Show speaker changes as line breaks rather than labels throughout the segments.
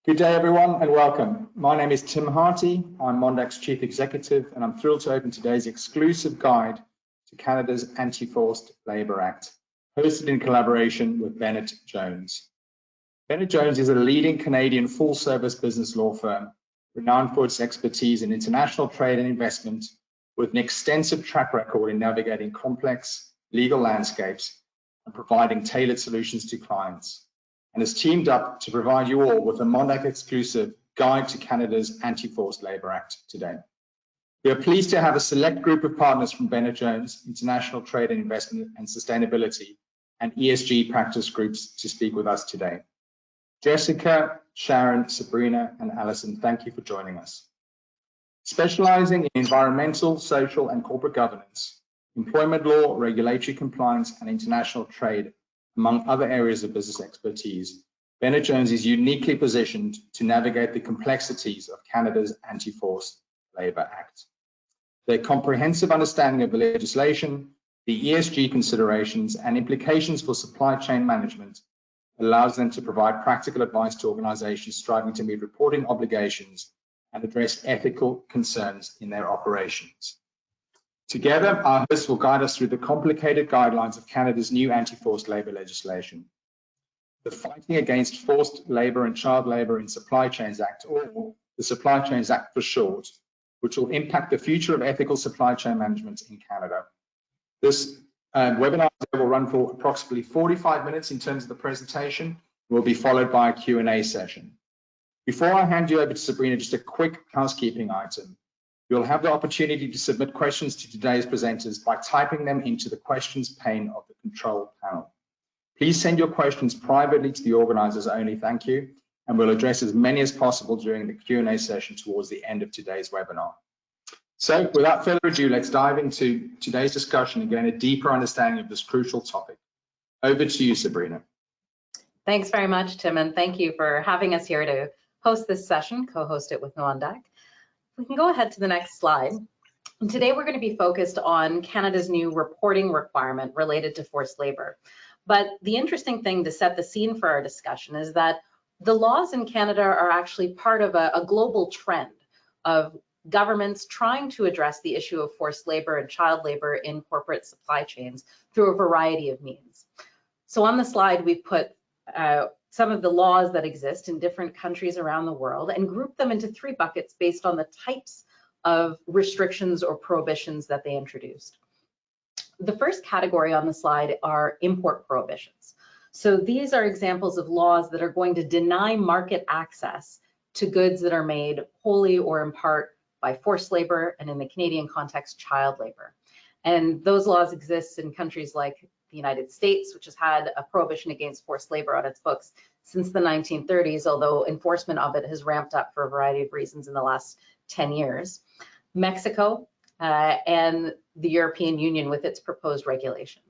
Good day, everyone, and welcome. My name is Tim Harty. I'm Mondaq's Chief Executive, and I'm thrilled to open today's exclusive guide to Canada's Anti-Forced Labour Act, hosted in collaboration with Bennett Jones. Bennett Jones is a leading Canadian full-service business law firm, renowned for its expertise in international trade and investment, with an extensive track record in navigating complex legal landscapes and providing tailored solutions to clients, and has teamed up to provide you all with a Mondaq exclusive guide to Canada's Anti-Forced Labour Act today. We are pleased to have a select group of partners from Bennett Jones, International Trade and Investment and Sustainability, and ESG practice groups to speak with us today. Jessica, Sharon, Sabrina, and Alison, thank you for joining us. Specializing in environmental, social, and corporate governance, employment law, regulatory compliance, and international trade, among other areas of business expertise, Bennett Jones is uniquely positioned to navigate the complexities of Canada's Anti-Forced Labour Act. Their comprehensive understanding of the legislation, the ESG considerations, and implications for supply chain management allows them to provide practical advice to organizations striving to meet reporting obligations and address ethical concerns in their operations. Together, our hosts will guide us through the complicated guidelines of Canada's new anti-forced labour legislation, the Fighting Against Forced Labour and Child Labour in Supply Chains Act, or the Supply Chains Act for short, which will impact the future of ethical supply chain management in Canada. This webinar will run for approximately 45 minutes in terms of the presentation, and will be followed by a Q&A session. Before I hand you over to Sabrina, just a quick housekeeping item. You'll have the opportunity to submit questions to today's presenters by typing them into the questions pane of the control panel. Please send your questions privately to the organizers only, thank you, and we'll address as many as possible during the Q&A session towards the end of today's webinar. So without further ado, let's dive into today's discussion and gain a deeper understanding of this crucial topic. Over to you, Sabrina.
Thanks very much, Tim, and thank you for having us here to host this session, co-host it with Mondaq. We can go ahead to the next slide. And today we're going to be focused on Canada's new reporting requirement related to forced labor. But the interesting thing to set the scene for our discussion is that the laws in Canada are actually part of a global trend of governments trying to address the issue of forced labor and child labor in corporate supply chains through a variety of means. So on the slide, we've put some of the laws that exist in different countries around the world and group them into three buckets based on the types of restrictions or prohibitions that they introduced. The first category on the slide are import prohibitions. So these are examples of laws that are going to deny market access to goods that are made wholly or in part by forced labor, and in the Canadian context, child labor. And those laws exist in countries like the United States, which has had a prohibition against forced labor on its books since the 1930s, although enforcement of it has ramped up for a variety of reasons in the last 10 years. Mexico and the European Union with its proposed regulations.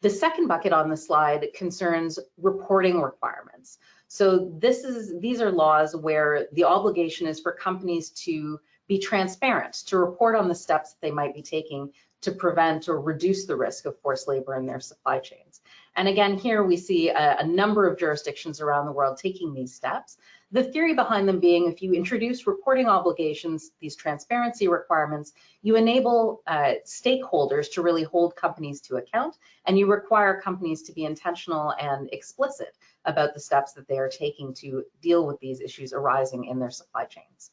The second bucket on the slide concerns reporting requirements. So these are laws where the obligation is for companies to be transparent, to report on the steps that they might be taking to prevent or reduce the risk of forced labor in their supply chains. And again, here we see a number of jurisdictions around the world taking these steps. The theory behind them being if you introduce reporting obligations, these transparency requirements, you enable stakeholders to really hold companies to account, and you require companies to be intentional and explicit about the steps that they are taking to deal with these issues arising in their supply chains.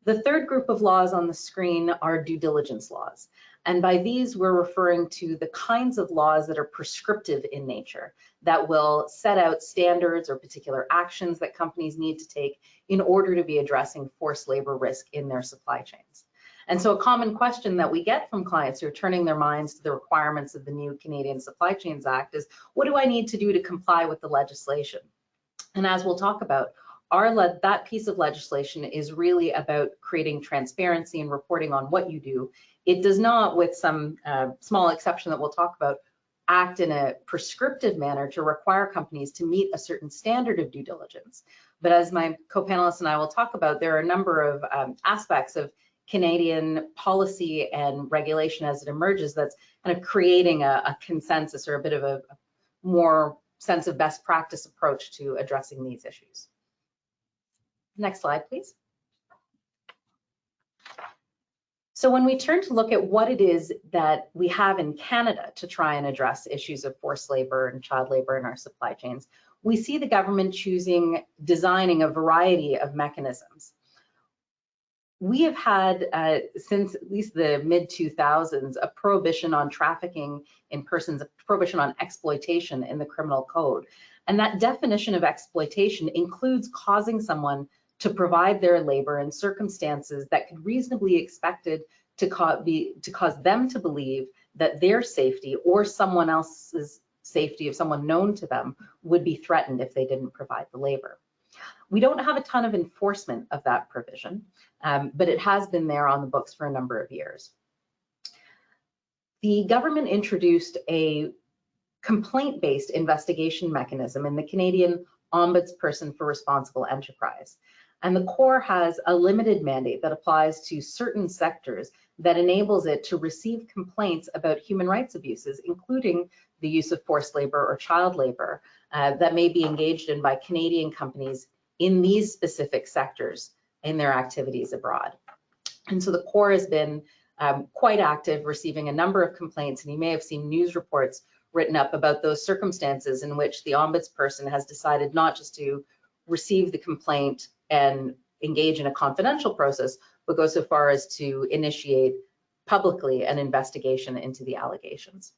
The third group of laws on the screen are due diligence laws. And by these, we're referring to the kinds of laws that are prescriptive in nature, that will set out standards or particular actions that companies need to take in order to be addressing forced labor risk in their supply chains. And so a common question that we get from clients who are turning their minds to the requirements of the new Canadian Supply Chains Act is, what do I need to do to comply with the legislation? And as we'll talk about, that piece of legislation is really about creating transparency and reporting on what you do. It does not, with some small exception that we'll talk about, act in a prescriptive manner to require companies to meet a certain standard of due diligence. But as my co-panelists and I will talk about, there are a number of aspects of Canadian policy and regulation as it emerges that's kind of creating a consensus or a bit of a more sense of best practice approach to addressing these issues. Next slide, please. So when we turn to look at what it is that we have in Canada to try and address issues of forced labor and child labor in our supply chains, we see the government designing a variety of mechanisms. We have had, since at least the mid-2000s, a prohibition on trafficking in persons, a prohibition on exploitation in the criminal code. And that definition of exploitation includes causing someone to provide their labor in circumstances that could reasonably be expected to cause them to believe that their safety or someone else's safety of someone known to them would be threatened if they didn't provide the labor. We don't have a ton of enforcement of that provision, but it has been there on the books for a number of years. The government introduced a complaint-based investigation mechanism in the Canadian Ombudsperson for Responsible Enterprise. And the Corps has a limited mandate that applies to certain sectors that enables it to receive complaints about human rights abuses, including the use of forced labor or child labor that may be engaged in by Canadian companies in these specific sectors in their activities abroad. And so the Corps has been quite active, receiving a number of complaints, and you may have seen news reports written up about those circumstances in which the ombudsperson has decided not just to receive the complaint and engage in a confidential process, but go so far as to initiate publicly an investigation into the allegations.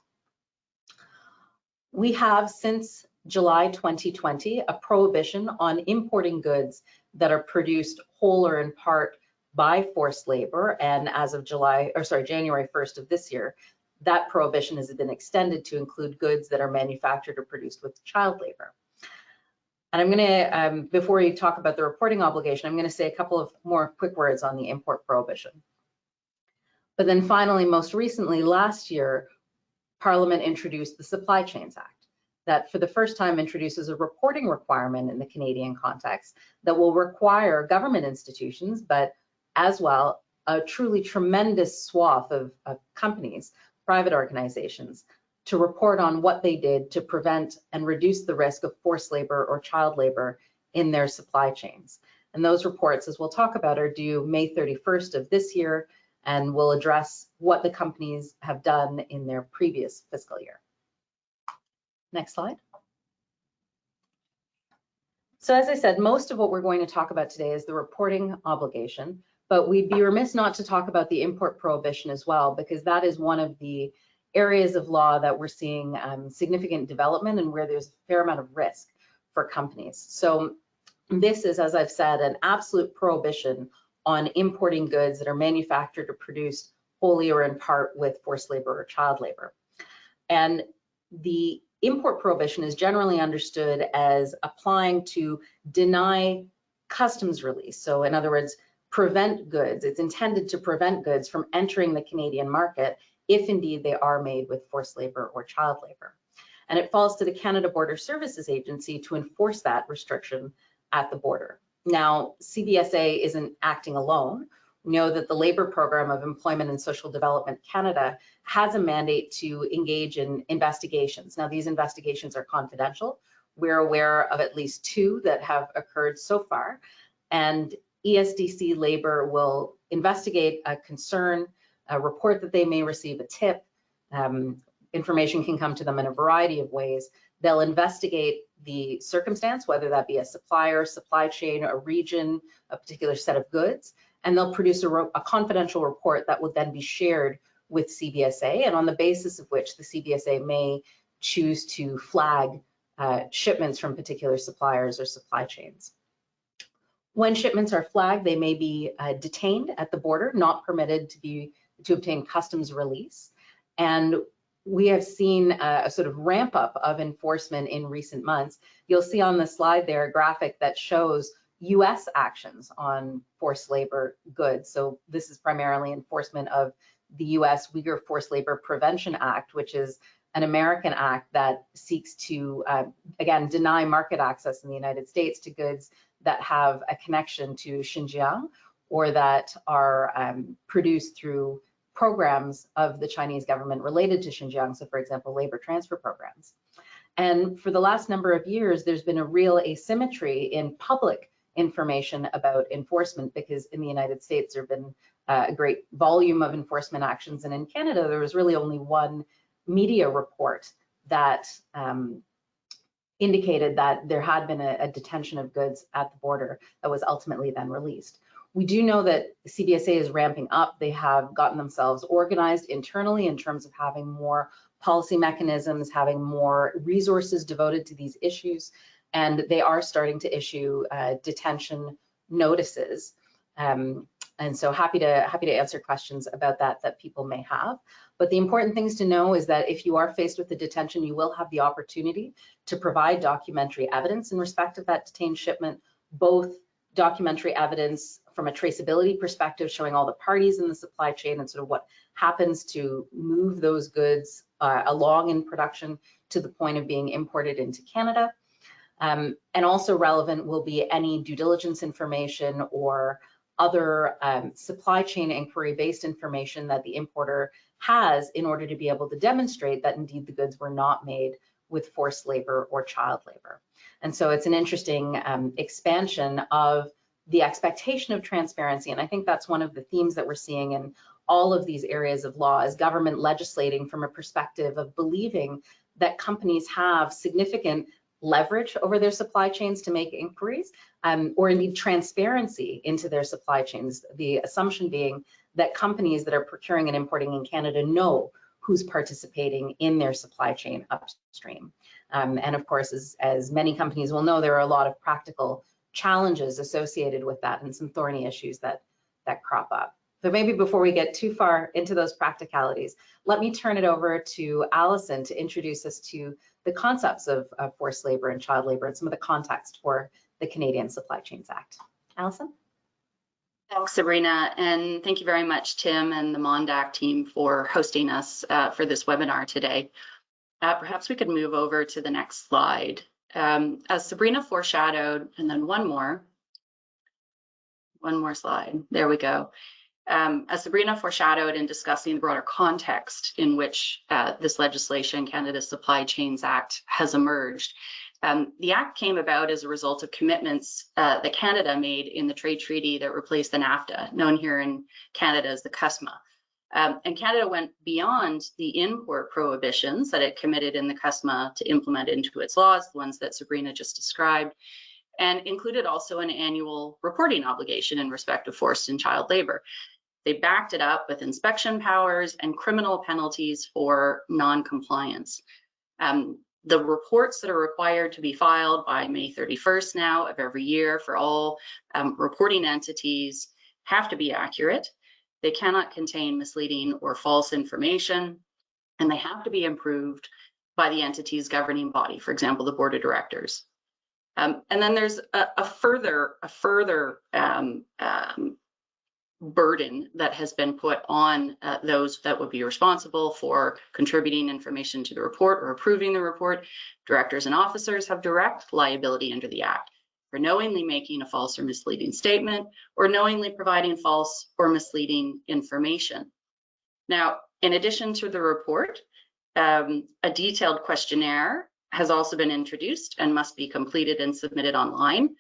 We have, since July 2020, a prohibition on importing goods that are produced whole or in part by forced labor, and as of January 1st of this year, that prohibition has been extended to include goods that are manufactured or produced with child labor. And I'm going to, before we talk about the reporting obligation, I'm going to say a couple of more quick words on the import prohibition. But then finally, most recently, last year, Parliament introduced the Supply Chains Act that for the first time introduces a reporting requirement in the Canadian context that will require government institutions, but as well, a truly tremendous swath of companies, private organizations, to report on what they did to prevent and reduce the risk of forced labor or child labor in their supply chains. And those reports, as we'll talk about, are due May 31st of this year and will address what the companies have done in their previous fiscal year. Next slide. So as I said, most of what we're going to talk about today is the reporting obligation, but we'd be remiss not to talk about the import prohibition as well, because that is one of the areas of law that we're seeing significant development and where there's a fair amount of risk for companies. So this is, as I've said, an absolute prohibition on importing goods that are manufactured or produced wholly or in part with forced labor or child labor. And the import prohibition is generally understood as applying to deny customs release. So in other words, prevent goods. It's intended to prevent goods from entering the Canadian market if indeed they are made with forced labor or child labor. And it falls to the Canada Border Services Agency to enforce that restriction at the border. Now, CBSA isn't acting alone. We know that the Labor Program of Employment and Social Development Canada has a mandate to engage in investigations. Now, these investigations are confidential. We're aware of at least 2 that have occurred so far, and ESDC Labor will investigate a concern, a report that they may receive, a tip. Information can come to them in a variety of ways. They'll investigate the circumstance, whether that be a supplier, supply chain, a region, a particular set of goods, and they'll produce a confidential report that will then be shared with CBSA, and on the basis of which the CBSA may choose to flag shipments from particular suppliers or supply chains. When shipments are flagged, they may be detained at the border, not permitted to obtain customs release. And we have seen a sort of ramp up of enforcement in recent months. You'll see on the slide there a graphic that shows US actions on forced labor goods. So this is primarily enforcement of the US Uyghur Forced Labor Prevention Act, which is an American act that seeks to, again, deny market access in the United States to goods that have a connection to Xinjiang or that are produced through programs of the Chinese government related to Xinjiang. So for example, labor transfer programs. And for the last number of years, there's been a real asymmetry in public information about enforcement, because in the United States, there have been a great volume of enforcement actions. And in Canada, there was really only one media report that indicated that there had been a detention of goods at the border that was ultimately then released. We do know that the CBSA is ramping up. They have gotten themselves organized internally in terms of having more policy mechanisms, having more resources devoted to these issues, and they are starting to issue detention notices. And so happy to answer questions about that people may have. But the important things to know is that if you are faced with the detention, you will have the opportunity to provide documentary evidence in respect of that detained shipment, both documentary evidence from a traceability perspective, showing all the parties in the supply chain and sort of what happens to move those goods along in production to the point of being imported into Canada. And also relevant will be any due diligence information or other supply chain inquiry-based information that the importer has in order to be able to demonstrate that indeed the goods were not made with forced labor or child labor. And so it's an interesting expansion of the expectation of transparency. And I think that's one of the themes that we're seeing in all of these areas of law, is government legislating from a perspective of believing that companies have significant leverage over their supply chains to make inquiries, or indeed transparency into their supply chains. The assumption being that companies that are procuring and importing in Canada know who's participating in their supply chain upstream. And of course, as many companies will know, there are a lot of practical challenges associated with that and some thorny issues that crop up. So maybe before we get too far into those practicalities, let me turn it over to Alison to introduce us to the concepts of forced labor and child labor and some of the context for the Canadian Supply Chains Act. Alison?
Thanks, Sabrina, and thank you very much, Tim and the Mondaq team, for hosting us for this webinar today. Perhaps we could move over to the next slide. As Sabrina foreshadowed, and then one more slide, there we go. As Sabrina foreshadowed in discussing the broader context in which this legislation, Canada's Supply Chains Act, has emerged, the Act came about as a result of commitments that Canada made in the trade treaty that replaced the NAFTA, known here in Canada as the CUSMA. And Canada went beyond the import prohibitions that it committed in the CUSMA to implement into its laws, the ones that Sabrina just described, and included also an annual reporting obligation in respect of forced and child labor. They backed it up with inspection powers and criminal penalties for non-compliance. The reports that are required to be filed by May 31st now of every year for all reporting entities have to be accurate. They cannot contain misleading or false information, and they have to be approved by the entity's governing body, for example, the board of directors. And then there's a further burden that has been put on those that would be responsible for contributing information to the report or approving the report. Directors and officers have direct liability under the Act for knowingly making a false or misleading statement or knowingly providing false or misleading information. Now, in addition to the report, a detailed questionnaire has also been introduced and must be completed and submitted online.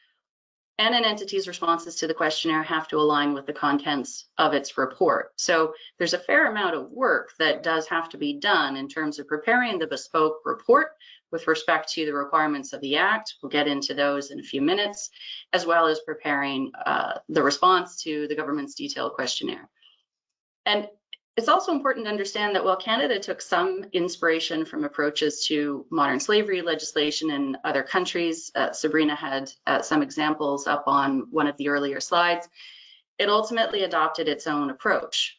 And an entity's responses to the questionnaire have to align with the contents of its report. So there's a fair amount of work that does have to be done in terms of preparing the bespoke report with respect to the requirements of the Act. We'll get into those in a few minutes, as well as preparing the response to the government's detailed questionnaire. And it's also important to understand that while Canada took some inspiration from approaches to modern slavery legislation in other countries, Sabrina had some examples up on one of the earlier slides, it ultimately adopted its own approach.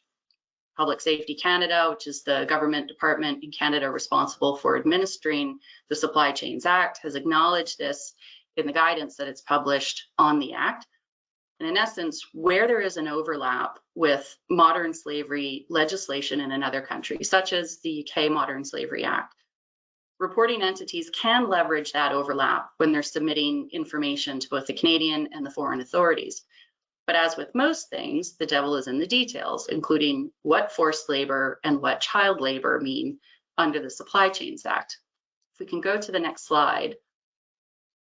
Public Safety Canada, which is the government department in Canada responsible for administering the Supply Chains Act, has acknowledged this in the guidance that it's published on the Act. And in essence, where there is an overlap with modern slavery legislation in another country, such as the UK Modern Slavery Act, reporting entities can leverage that overlap when they're submitting information to both the Canadian and the foreign authorities. But as with most things, the devil is in the details, including what forced labor and what child labor mean under the Supply Chains Act. If we can go to the next slide.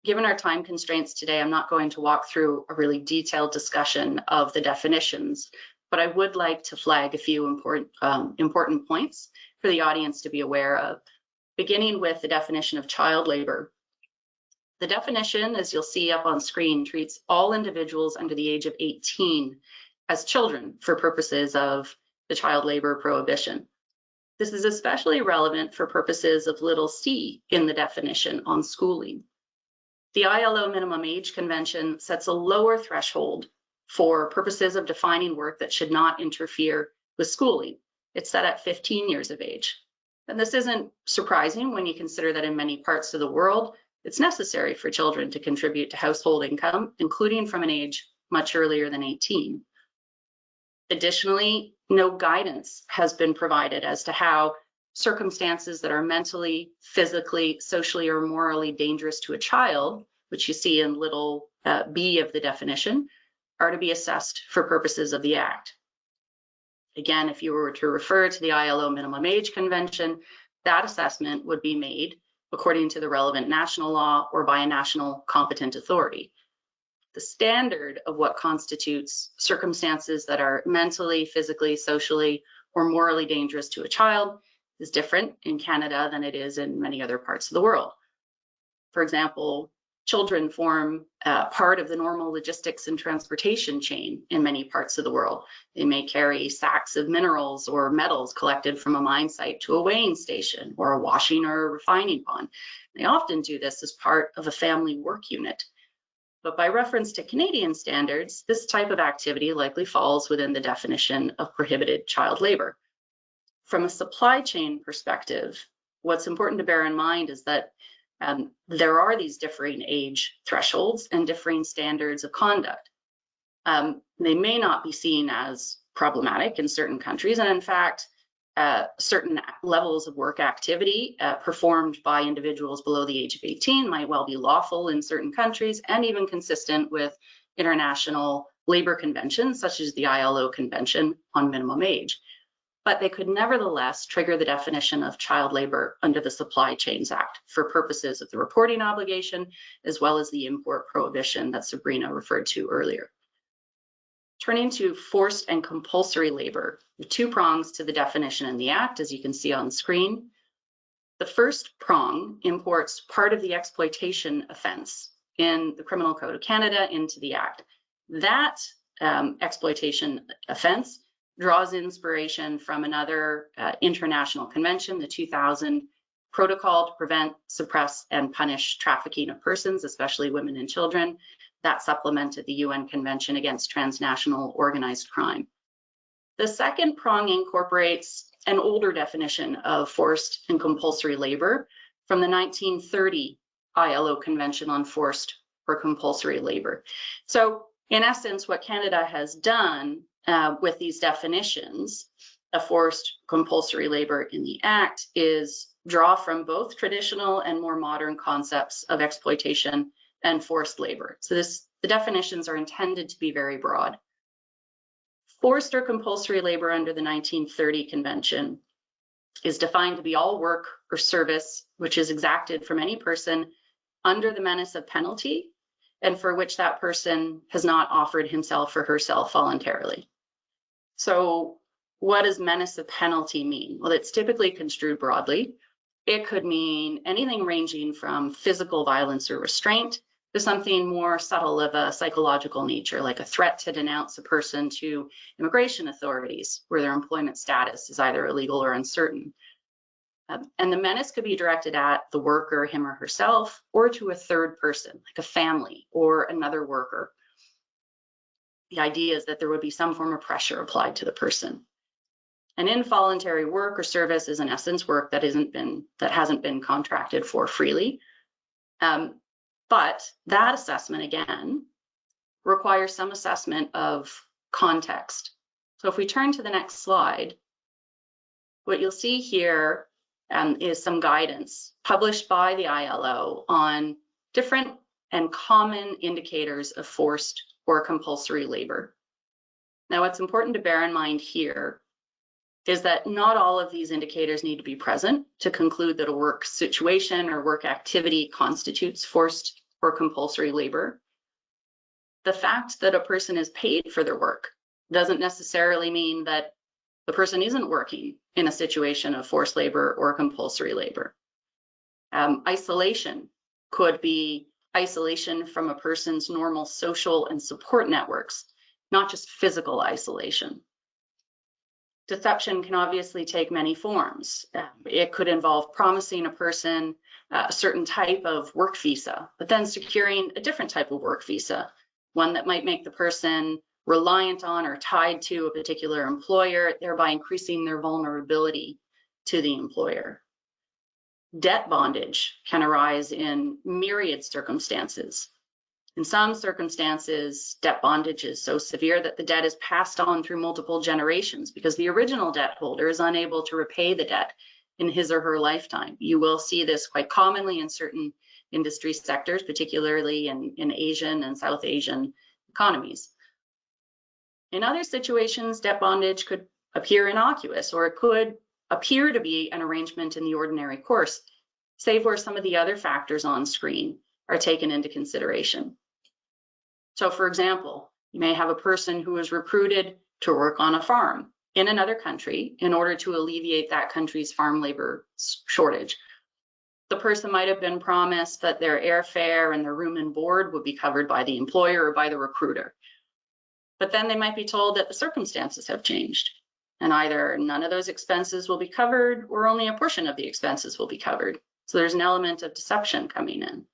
Given our time constraints today, I'm not going to walk through a really detailed discussion of the definitions, but I would like to flag a few important points for the audience to be aware of, beginning with the definition of child labor. The definition, as you'll see up on screen, treats all individuals under the age of 18 as children for purposes of the child labor prohibition. This is especially relevant for purposes of little c in the definition on schooling. The ILO Minimum Age Convention sets a lower threshold for purposes of defining work that should not interfere with schooling. It's set at 15 years of age. And this isn't surprising when you consider that in many parts of the world, it's necessary for children to contribute to household income, including from an age much earlier than 18. Additionally, no guidance has been provided as to how circumstances that are mentally, physically, socially, or morally dangerous to a child, which you see in little b of the definition, are to be assessed for purposes of the Act. Again, if you were to refer to the ILO Minimum Age Convention, that assessment would be made according to the relevant national law or by a national competent authority. The standard of what constitutes circumstances that are mentally, physically, socially, or morally dangerous to a child is different in Canada than it is in many other parts of the world. For example, children form part of the normal logistics and transportation chain in many parts of the world. They may carry sacks of minerals or metals collected from a mine site to a weighing station or a washing or a refining pond. They often do this as part of a family work unit. But by reference to Canadian standards, this type of activity likely falls within the definition of prohibited child labor. From a supply chain perspective, what's important to bear in mind is that there are these differing age thresholds and differing standards of conduct. They may not be seen as problematic in certain countries, and in fact, certain levels of work activity performed by individuals below the age of 18 might well be lawful in certain countries and even consistent with international labor conventions, such as the ILO Convention on Minimum Age. But they could nevertheless trigger the definition of child labor under the Supply Chains Act for purposes of the reporting obligation, as well as the import prohibition that Sabrina referred to earlier. Turning to forced and compulsory labor, the two prongs to the definition in the Act, as you can see on screen. The first prong imports part of the exploitation offense in the Criminal Code of Canada into the Act. That exploitation offense draws inspiration from another international convention, the 2000 Protocol to Prevent, Suppress, and Punish Trafficking of Persons, especially women and children, that supplemented the UN Convention Against Transnational Organized Crime. The second prong incorporates an older definition of forced and compulsory labor from the 1930 ILO Convention on Forced or Compulsory Labor. So in essence, what Canada has done with these definitions of forced compulsory labor in the Act is draw from both traditional and more modern concepts of exploitation and forced labor. So the definitions are intended to be very broad. Forced or compulsory labor under the 1930 Convention is defined to be all work or service which is exacted from any person under the menace of penalty and for which that person has not offered himself or herself voluntarily. So what does menace of penalty mean? Well, it's typically construed broadly. It could mean anything ranging from physical violence or restraint to something more subtle of a psychological nature, like a threat to denounce a person to immigration authorities where their employment status is either illegal or uncertain. And the menace could be directed at the worker, him or herself, or to a third person, like a family or another worker. The idea is that there would be some form of pressure applied to the person. An involuntary work or service is in essence work that hasn't been contracted for freely. But that assessment, again, requires some assessment of context. So if we turn to the next slide, what you'll see here is some guidance published by the ILO on different and common indicators of forced or compulsory labor. Now, what's important to bear in mind here is that not all of these indicators need to be present to conclude that a work situation or work activity constitutes forced or compulsory labor. The fact that a person is paid for their work doesn't necessarily mean that the person isn't working in a situation of forced labor or compulsory labor. Isolation could be isolation from a person's normal social and support networks, not just physical isolation. Deception can obviously take many forms. It could involve promising a person a certain type of work visa, but then securing a different type of work visa, one that might make the person reliant on or tied to a particular employer, thereby increasing their vulnerability to the employer. Debt bondage can arise in myriad circumstances. In some circumstances, debt bondage is so severe that the debt is passed on through multiple generations because the original debt holder is unable to repay the debt in his or her lifetime. You will see this quite commonly in certain industry sectors, particularly in Asian and South Asian economies. In other situations, debt bondage could appear innocuous, or it could appear to be an arrangement in the ordinary course, save where some of the other factors on screen are taken into consideration. So for example, you may have a person who is recruited to work on a farm in another country in order to alleviate that country's farm labor shortage. The person might have been promised that their airfare and their room and board would be covered by the employer or by the recruiter. But then they might be told that the circumstances have changed, and either none of those expenses will be covered or only a portion of the expenses will be covered. So there's an element of deception coming in.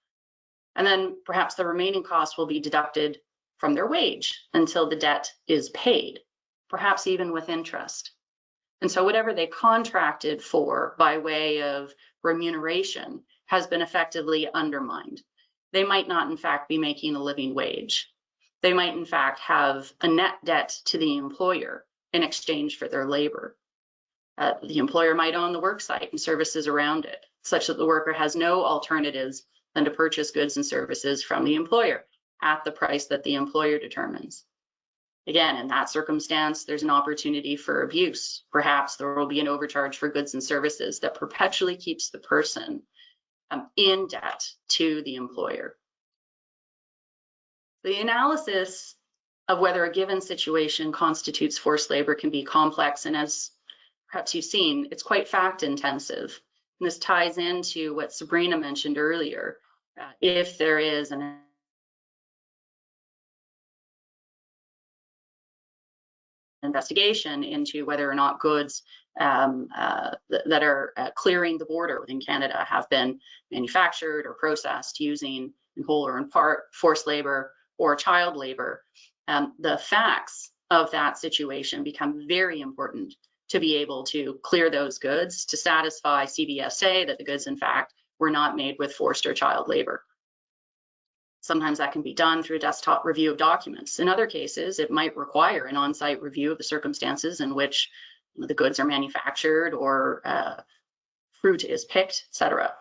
And then perhaps the remaining costs will be deducted from their wage until the debt is paid, perhaps even with interest. And so whatever they contracted for by way of remuneration has been effectively undermined. They might not, in fact, be making a living wage. They might, in fact, have a net debt to the employer in exchange for their labor. The employer might own the work site and services around it, such that the worker has no alternatives than to purchase goods and services from the employer at the price that the employer determines. Again, in that circumstance, there's an opportunity for abuse. Perhaps there will be an overcharge for goods and services that perpetually keeps the person in debt to the employer. The analysis of whether a given situation constitutes forced labor can be complex, and as perhaps you've seen, it's quite fact intensive. And this ties into what Sabrina mentioned earlier. If there is an investigation into whether or not goods that are clearing the border within Canada have been manufactured or processed using, in whole or in part, forced labor or child labor, the facts of that situation become very important to be able to clear those goods to satisfy CBSA that the goods, in fact, were not made with forced or child labor. Sometimes that can be done through a desktop review of documents. In other cases, it might require an on-site review of the circumstances in which the goods are manufactured or fruit is picked, etc.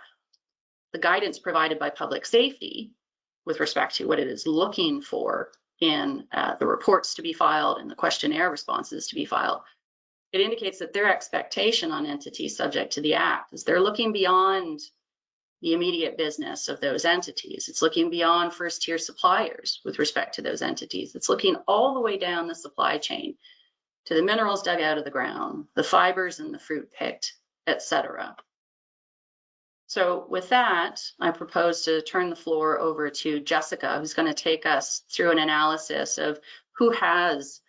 The guidance provided by public safety with respect to what it is looking for in the reports to be filed and the questionnaire responses to be filed, it indicates that their expectation on entities subject to the Act is they're looking beyond the immediate business of those entities. It's looking beyond first-tier suppliers with respect to those entities. It's looking all the way down the supply chain to the minerals dug out of the ground, the fibers and the fruit picked, etc. So with that, I propose to turn the floor over to Jessica, who's going to take us through an analysis of who has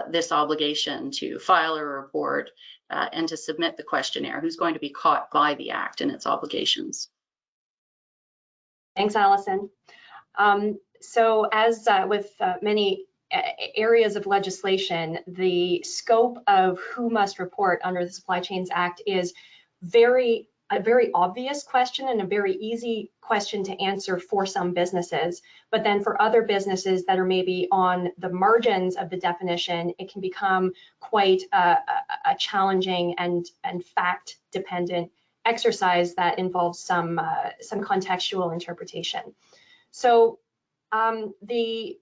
this obligation to file a report and to submit the questionnaire, who's going to be caught by the Act and its obligations.
Thanks, Allison. So as with many areas of legislation, the scope of who must report under the Supply Chains Act is a very obvious question and a very easy question to answer for some businesses. But then for other businesses that are maybe on the margins of the definition, it can become quite a challenging and fact-dependent exercise that involves some contextual interpretation. So the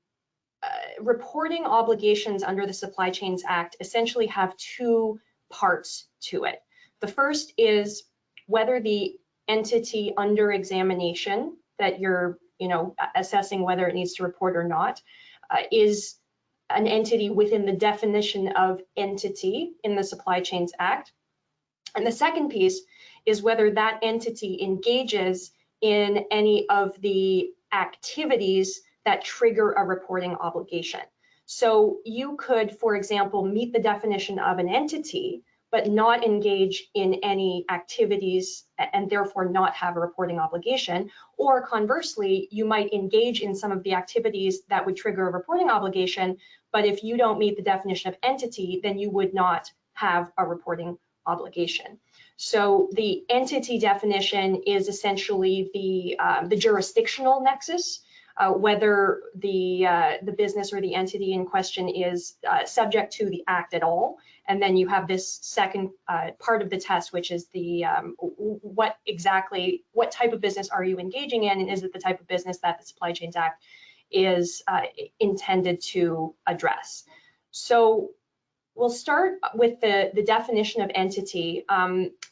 reporting obligations under the Supply Chains Act essentially have two parts to it. The first is whether the entity under examination that you're assessing whether it needs to report or not is an entity within the definition of entity in the Supply Chains Act. And the second piece is whether that entity engages in any of the activities that trigger a reporting obligation. So you could, for example, meet the definition of an entity, but not engage in any activities and therefore not have a reporting obligation. Or conversely, you might engage in some of the activities that would trigger a reporting obligation, but if you don't meet the definition of entity, then you would not have a reporting obligation. So the entity definition is essentially the jurisdictional nexus, whether the business or the entity in question is subject to the act at all. And then you have this second part of the test, which is the what type of business are you engaging in, and is it the type of business that the Supply Chains Act is intended to address. So we'll start with the definition of entity.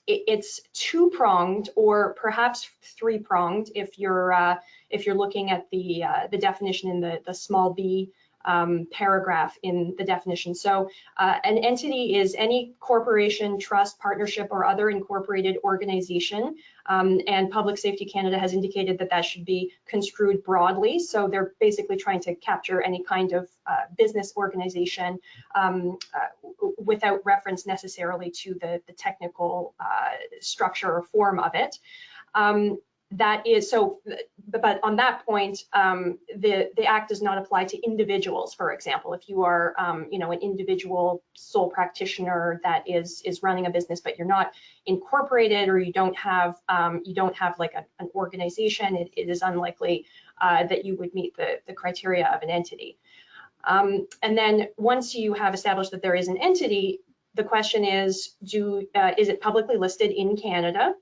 It's two-pronged or perhaps three-pronged if you're looking at the definition in the small b paragraph in the definition. So an entity is any corporation, trust, partnership, or other incorporated organization. And Public Safety Canada has indicated that that should be construed broadly. So they're basically trying to capture any kind of business organization without reference necessarily to the technical structure or form of it. That is so, but on that point, the act does not apply to individuals. For example, if you are, an individual sole practitioner that is running a business, but you're not incorporated, or you don't have like an organization, it is unlikely that you would meet the criteria of an entity. And then once you have established that there is an entity, the question is it publicly listed in Canada?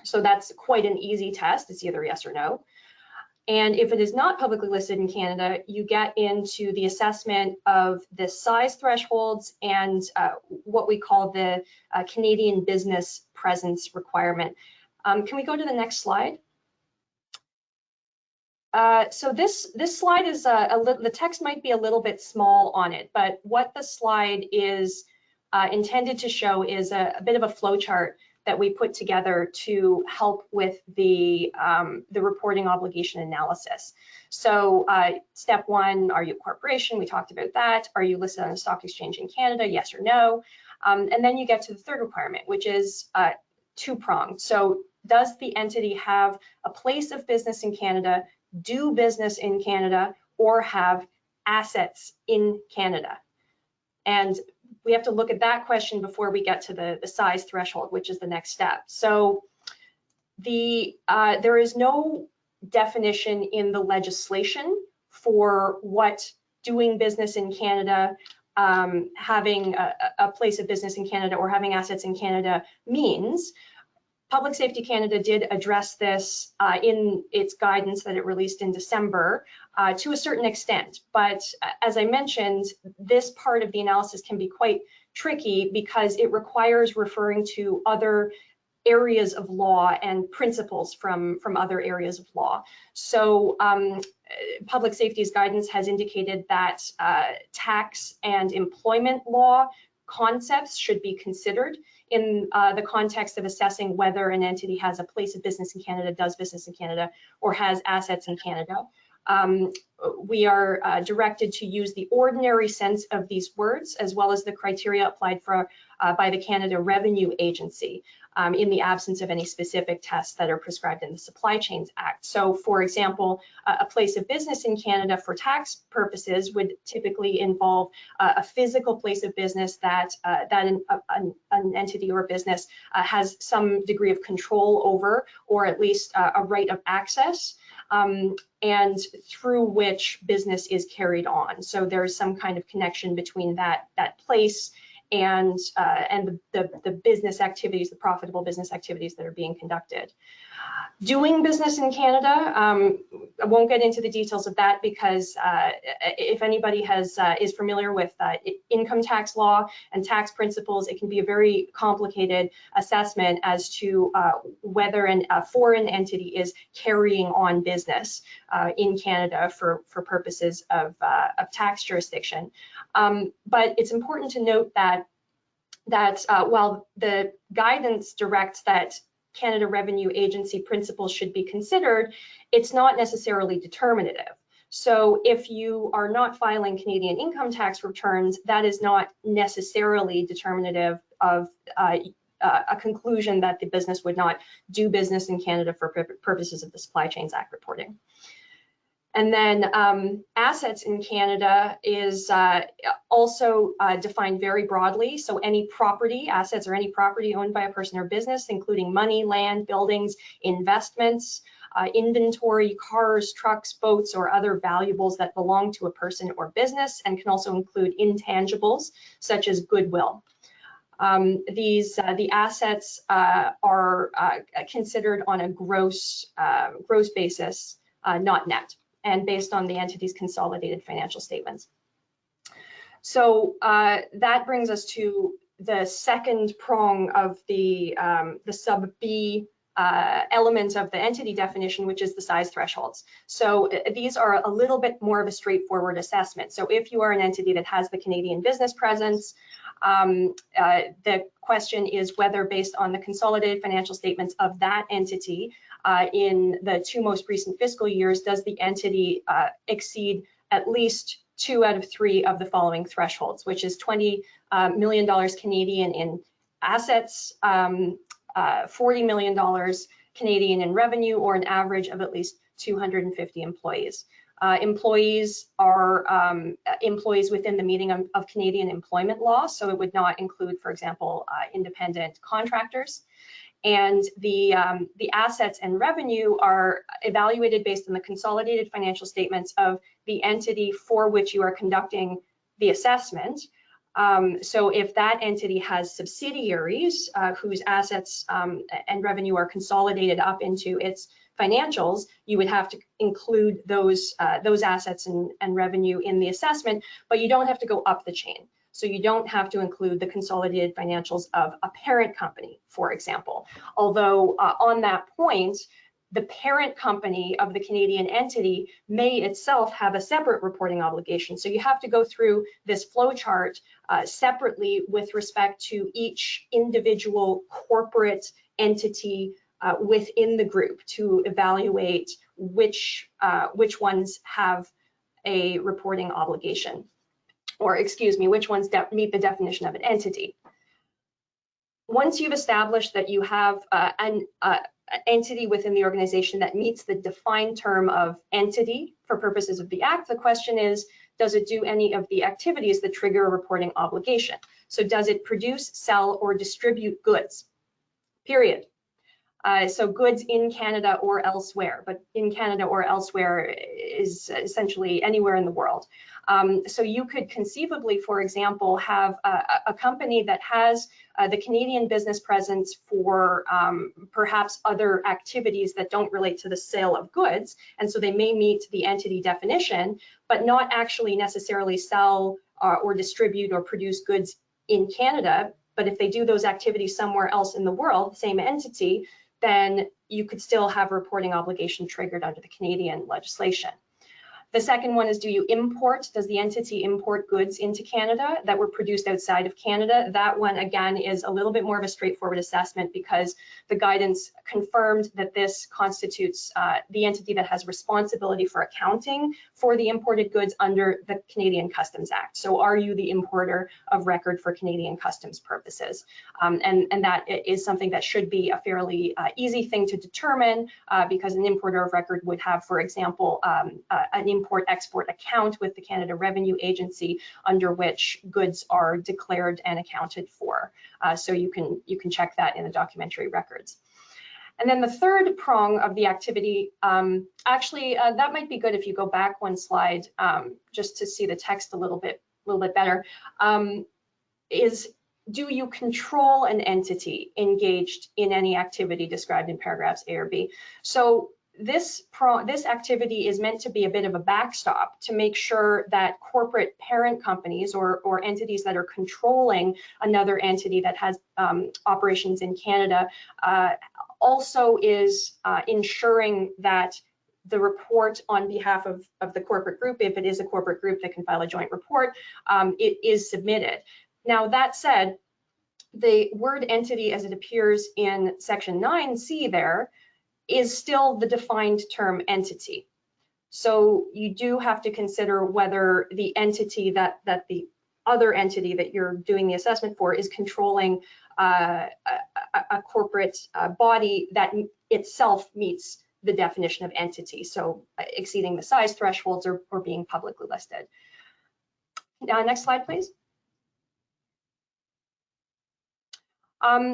So that's quite an easy test. It's either yes or no. And if it is not publicly listed in Canada, you get into the assessment of the size thresholds and what we call the Canadian business presence requirement. Can we go to the next slide? So this slide is the text might be a little bit small on it, but what the slide is intended to show is a bit of a flow chart that we put together to help with the reporting obligation analysis. So step one, are you a corporation? We talked about that. Are you listed on a stock exchange in Canada? Yes or no. And then you get to the third requirement, which is two-pronged. So does the entity have a place of business in Canada, do business in Canada, or have assets in Canada? And we have to look at that question before we get to the size threshold, which is the next step. So there is no definition in the legislation for what doing business in Canada, having a place of business in Canada, or having assets in Canada means. Public Safety Canada did address this in its guidance that it released in December to a certain extent. But as I mentioned, this part of the analysis can be quite tricky because it requires referring to other areas of law and principles from other areas of law. So Public Safety's guidance has indicated that tax and employment law concepts should be considered in the context of assessing whether an entity has a place of business in Canada, does business in Canada, or has assets in Canada. We are directed to use the ordinary sense of these words, as well as the criteria applied for by the Canada Revenue Agency in the absence of any specific tests that are prescribed in the Supply Chains Act. So, for example, a place of business in Canada for tax purposes would typically involve a physical place of business that an entity or business has some degree of control over, or at least a right of access. And through which business is carried on. So there's some kind of connection between that place and the business activities, the profitable business activities that are being conducted. Doing business in Canada, I won't get into the details of that because if anybody is familiar with income tax law and tax principles, it can be a very complicated assessment as to whether a foreign entity is carrying on business in Canada for purposes of tax jurisdiction. But it's important to note that while the guidance directs that Canada Revenue Agency principles should be considered, it's not necessarily determinative. So if you are not filing Canadian income tax returns, that is not necessarily determinative of a conclusion that the business would not do business in Canada for purposes of the Supply Chains Act reporting. And then assets in Canada is also defined very broadly. So any property, assets or any property owned by a person or business, including money, land, buildings, investments, inventory, cars, trucks, boats, or other valuables that belong to a person or business, and can also include intangibles such as goodwill. The assets are considered on a gross basis, not net, and based on the entity's consolidated financial statements. So that brings us to the second prong of the sub B element of the entity definition, which is the size thresholds. So these are a little bit more of a straightforward assessment. So if you are an entity that has the Canadian business presence, the question is whether, based on the consolidated financial statements of that entity in the 2 most recent fiscal years, does the entity exceed at least 2 out of 3 of the following thresholds, which is $20 million Canadian in assets, $40 million Canadian in revenue, or an average of at least 250 employees. Employees are employees within the meaning of Canadian employment law, so it would not include, for example, independent contractors. And the assets and revenue are evaluated based on the consolidated financial statements of the entity for which you are conducting the assessment. So if that entity has subsidiaries whose assets and revenue are consolidated up into its financials, you would have to include those assets and revenue in the assessment, but you don't have to go up the chain. So you don't have to include the consolidated financials of a parent company, for example. Although on that point, the parent company of the Canadian entity may itself have a separate reporting obligation. So you have to go through this flow chart separately with respect to each individual corporate entity within the group to evaluate which ones have a reporting obligation, or excuse me, which ones meet the definition of an entity. Once you've established that you have an entity within the organization that meets the defined term of entity for purposes of the Act, the question is, does it do any of the activities that trigger a reporting obligation? So does it produce, sell, or distribute goods? Period. So goods in Canada or elsewhere, but in Canada or elsewhere is essentially anywhere in the world. So you could conceivably, for example, have a company that has the Canadian business presence for perhaps other activities that don't relate to the sale of goods, and so they may meet the entity definition, but not actually necessarily sell or distribute or produce goods in Canada. But if they do those activities somewhere else in the world, same entity, then you could still have a reporting obligation triggered under the Canadian legislation. The second one is, do you import? Does the entity import goods into Canada that were produced outside of Canada? That one, again, is a little bit more of a straightforward assessment because the guidance confirmed that this constitutes the entity that has responsibility for accounting for the imported goods under the Canadian Customs Act. So are you the importer of record for Canadian customs purposes? And that is something that should be a fairly easy thing to determine because an importer of record would have, for example, an import-export account with the Canada Revenue Agency under which goods are declared and accounted for. So you can check that in the documentary records. And then the third prong of the activity, actually, that might be good if you go back one slide just to see the text a little bit better, is do you control an entity engaged in any activity described in paragraphs A or B? So this activity is meant to be a bit of a backstop to make sure that corporate parent companies or entities that are controlling another entity that has operations in Canada also is ensuring that the report on behalf of the corporate group, if it is a corporate group that can file a joint report, it is submitted. Now, that said, the word entity as it appears in section 9C there is still the defined term entity. So you do have to consider whether the entity that the other entity that you're doing the assessment for is controlling a corporate body that itself meets the definition of entity, so exceeding the size thresholds or being publicly listed. Next slide, please.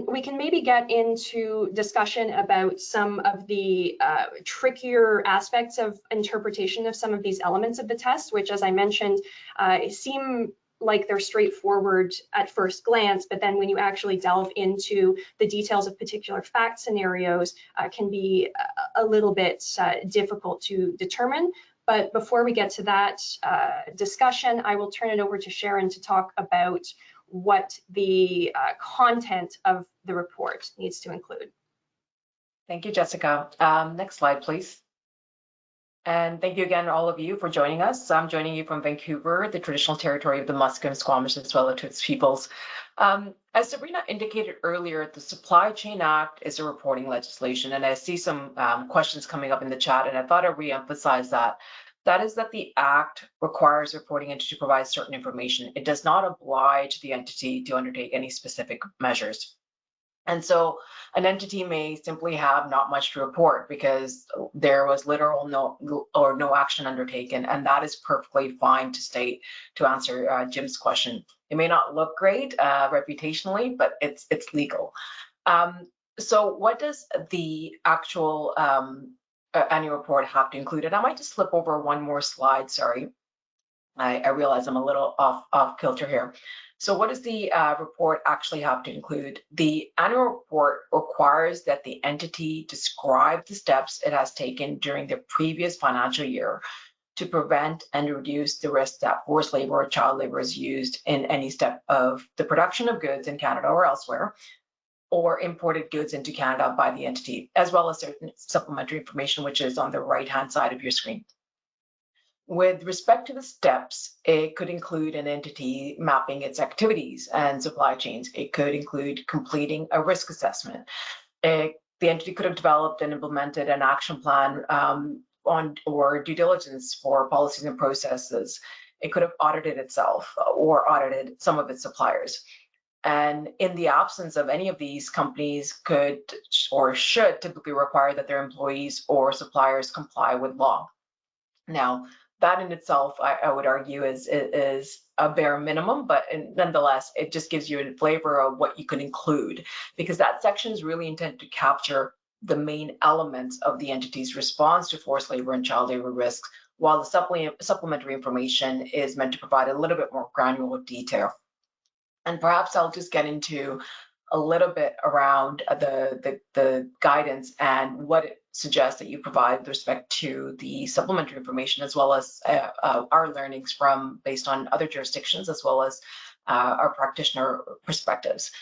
We can maybe get into discussion about some of the trickier aspects of interpretation of some of these elements of the test, which, as I mentioned, seem like they're straightforward at first glance, but then when you actually delve into the details of particular fact scenarios, can be a little bit difficult to determine. But before we get to that discussion, I will turn it over to Sharon to talk about what the content of the report needs to include.
Thank you, Jessica. Next slide, please. And thank you again, all of you, for joining us. I'm joining you from Vancouver, the traditional territory of the Musqueam, Squamish, and Tsleil-Waututh peoples. As Sabrina indicated earlier, the Supply Chain Act is a reporting legislation, and I see some questions coming up in the chat, and I thought I'd re-emphasize that. That is that the Act requires reporting entity to provide certain information. It does not oblige the entity to undertake any specific measures. And so an entity may simply have not much to report because there was literal no action undertaken, and that is perfectly fine to state, to answer Jim's question. It may not look great reputationally, but it's legal. So what does the actual annual report have to include? And I might just flip over one more slide, sorry. I realize I'm a little off kilter here. So what does the report actually have to include? The annual report requires that the entity describe the steps it has taken during the previous financial year to prevent and reduce the risk that forced labor or child labor is used in any step of the production of goods in Canada or elsewhere, or imported goods into Canada by the entity, as well as certain supplementary information, which is on the right-hand side of your screen. With respect to the steps, it could include an entity mapping its activities and supply chains. It could include completing a risk assessment. The entity could have developed and implemented an action plan or due diligence for policies and processes. It could have audited itself or audited some of its suppliers. And in the absence of any of these, companies could or should typically require that their employees or suppliers comply with law. Now, that in itself, I would argue, is a bare minimum, but nonetheless, it just gives you a flavor of what you could include, because that section is really intended to capture the main elements of the entity's response to forced labor and child labor risks, while the supplementary information is meant to provide a little bit more granular detail. And perhaps I'll just get into a little bit around the guidance and what it suggests that you provide with respect to the supplementary information, as well as our learnings from based on other jurisdictions, as well as our practitioner perspectives.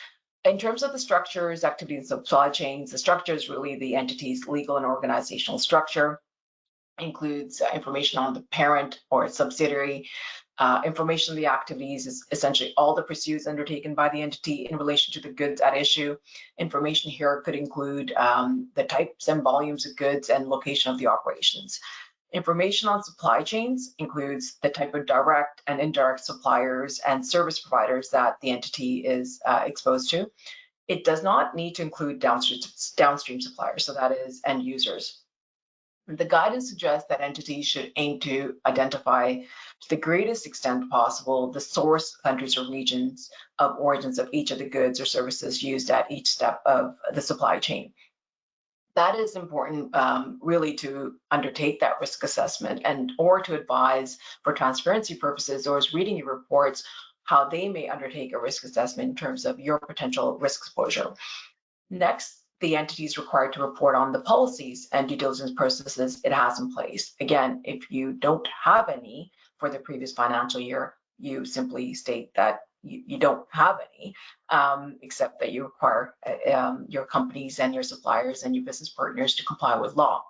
In terms of the structures, activities, and supply chains, the structure is really the entity's legal and organizational structure. Includes information on the parent or its subsidiary. Information on the activities is essentially all the pursuits undertaken by the entity in relation to the goods at issue. Information here could include the types and volumes of goods and location of the operations. Information on supply chains includes the type of direct and indirect suppliers and service providers that the entity is exposed to. It does not need to include downstream suppliers, so that is end users. The guidance suggests that entities should aim to identify, to the greatest extent possible, the source countries or regions of origins of each of the goods or services used at each step of the supply chain. That is important really to undertake that risk assessment and or to advise for transparency purposes, or as reading your reports, how they may undertake a risk assessment in terms of your potential risk exposure. Next, the entity is required to report on the policies and due diligence processes it has in place. Again, if you don't have any for the previous financial year, you simply state that you don't have any, except that you require your companies and your suppliers and your business partners to comply with law.